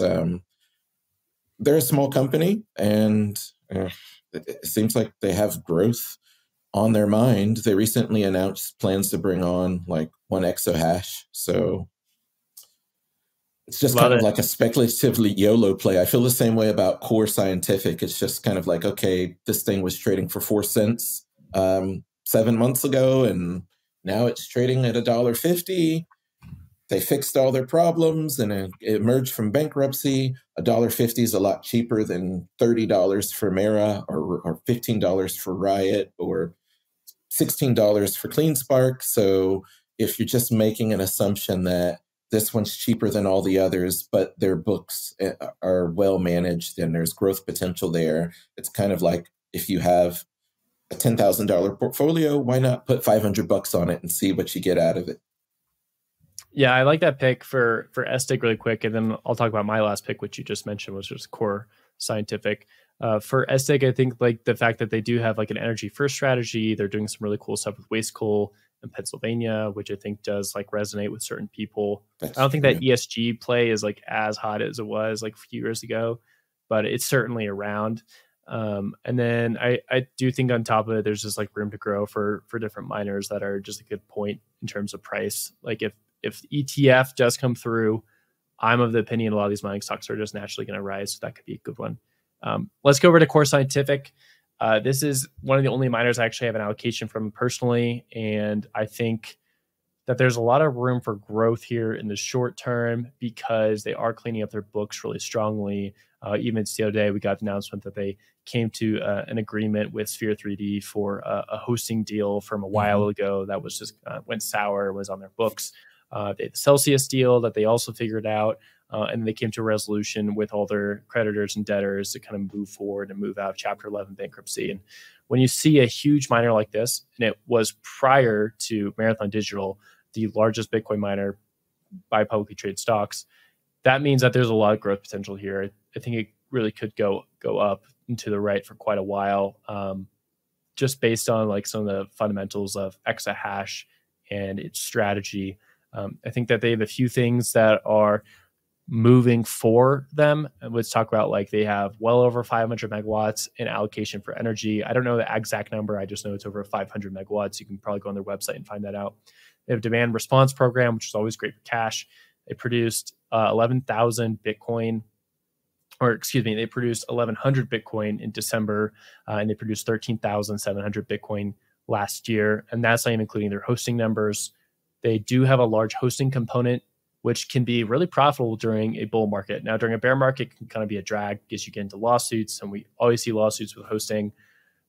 they're a small company, and it seems like they have growth on their mind. They recently announced plans to bring on like 1 exahash. So it's just kind of like a speculatively YOLO play. I feel the same way about Core Scientific. It's just kind of like, okay, this thing was trading for 4 cents 7 months ago, and now it's trading at $1.50. They fixed all their problems and it emerged from bankruptcy. $1.50 is a lot cheaper than $30 for Mara or $15 for Riot or $16 for CleanSpark. So if you're just making an assumption that this one's cheaper than all the others, but their books are well managed and there's growth potential there, it's kind of like if you have a $10,000 portfolio, why not put $500 on it and see what you get out of it? Yeah, I like that pick for SDIG really quick, and then I'll talk about my last pick, which you just mentioned, was just Core Scientific. For SDIG, I think like the fact that they do have like an energy first strategy, they're doing some really cool stuff with waste coal in Pennsylvania, which I think does like resonate with certain people. I don't think that ESG play is like as hot as it was like a few years ago, but it's certainly around. And then I do think on top of it, there's just like room to grow for different miners that are just a good point in terms of price. Like if ETF does come through, I'm of the opinion a lot of these mining stocks are just naturally going to rise. So that could be a good one. Let's go over to Core Scientific. This is one of the only miners I actually have an allocation from personally. And I think that there's a lot of room for growth here in the short term because they are cleaning up their books really strongly. Even the other day, we got the announcement that they came to an agreement with Sphere 3D for a hosting deal from a while ago that was just went sour, was on their books. They had the Celsius deal that they also figured out, and they came to a resolution with all their creditors and debtors to kind of move forward and move out of Chapter 11 bankruptcy. And when you see a huge miner like this, and it was prior to Marathon Digital, the largest Bitcoin miner by publicly traded stocks, that means that there's a lot of growth potential here. I think it really could go up and to the right for quite a while, just based on like some of the fundamentals of exahash and its strategy. I think that they have a few things that are moving for them. Let's talk about like they have well over 500 megawatts in allocation for energy. I don't know the exact number. I just know it's over 500 megawatts. You can probably go on their website and find that out. They have a demand response program, which is always great for cash. They produced 11,000 Bitcoin, or excuse me, they produced 1,100 Bitcoin in December, and they produced 13,700 Bitcoin last year. And that's not even including their hosting numbers. They do have a large hosting component which can be really profitable during a bull market. Now, during a bear market, it can kind of be a drag because you get into lawsuits, and we always see lawsuits with hosting.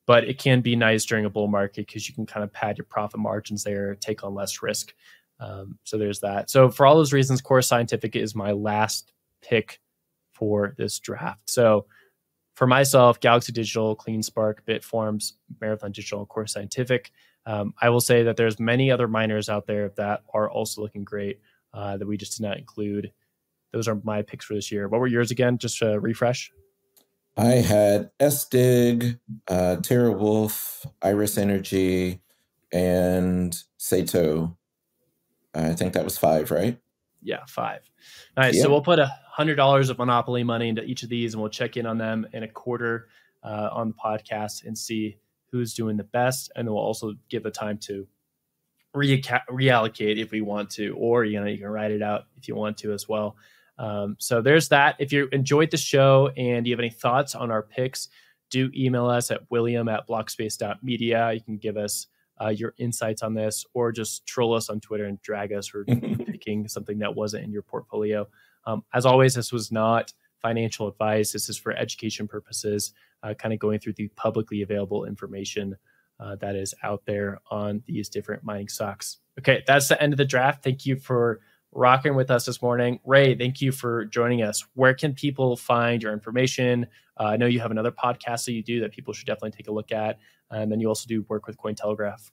But it can be nice during a bull market because you can kind of pad your profit margins there, take on less risk. So there's that. So for all those reasons, Core Scientific is my last pick for this draft. So for myself, Galaxy Digital, CleanSpark, Bitforms, Marathon Digital, and Core Scientific. I will say that there's many other miners out there that are also looking great that we just did not include. Those are my picks for this year. What were yours again? Just a refresh. I had SDIG, TeraWolf, Iris Energy, and Sato. I think that was 5, right? Yeah, 5. Nice. Yeah. So we'll put $100 of Monopoly money into each of these, and we'll check in on them in a quarter on the podcast and see who's doing the best. And then we'll also give the time to reallocate if we want to, or you can write it out if you want to as well. So there's that. If you enjoyed the show and you have any thoughts on our picks, do email us at william@blockspace.media. You can give us your insights on this, or just troll us on Twitter and drag us for picking something that wasn't in your portfolio. As always, this was not financial advice. This is for education purposes, kind of going through the publicly available information that is out there on these different mining stocks. Okay, that's the end of the draft. Thank you for rocking with us this morning. Ray, thank you for joining us. Where can people find your information? I know you have another podcast that you do that people should definitely take a look at. And then you also do work with Cointelegraph.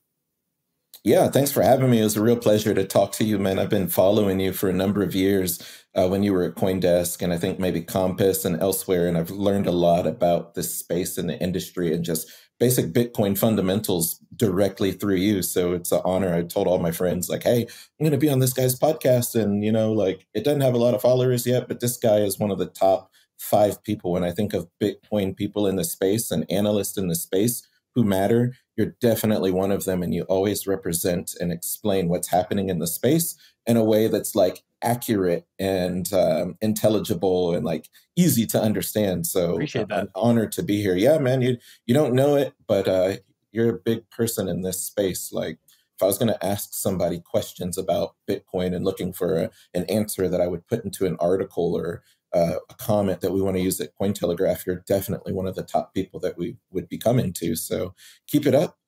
Yeah, thanks for having me. It was a real pleasure to talk to you, man. I've been following you for a number of years when you were at CoinDesk and I think maybe Compass and elsewhere. And I've learned a lot about this space in the industry and just basic Bitcoin fundamentals directly through you. So it's an honor. I told all my friends, like, hey, I'm going to be on this guy's podcast. And, like it doesn't have a lot of followers yet, but this guy is one of the top 5 people when I think of Bitcoin people in the space and analysts in the space who matter. You're definitely one of them, and you always represent and explain what's happening in the space in a way that's like accurate and intelligible and like easy to understand. So appreciate that. I'm honored to be here. Yeah, man, you don't know it, but you're a big person in this space. Like if I was going to ask somebody questions about Bitcoin and looking for an answer that I would put into an article or a comment that we want to use at Cointelegraph, you're definitely one of the top people that we would be coming to. So keep it up.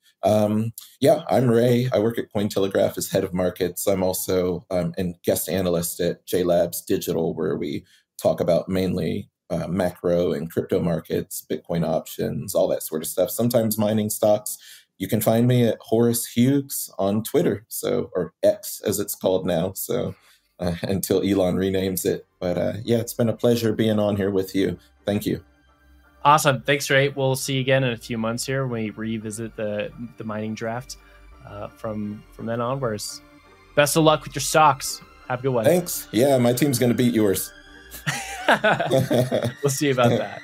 Yeah, I'm Ray. I work at Cointelegraph as head of markets. I'm also a guest analyst at JLabs Digital, where we talk about mainly macro and crypto markets, Bitcoin options, all that sort of stuff. Sometimes mining stocks. You can find me at Horace Hughes on Twitter, or X as it's called now. So until Elon renames it. But yeah, it's been a pleasure being on here with you. Thank you. Awesome. Thanks, Ray. We'll see you again in a few months here when we revisit the mining draft from then onwards. Best of luck with your stocks. Have a good one. Thanks. Yeah, my team's going to beat yours. We'll see about that.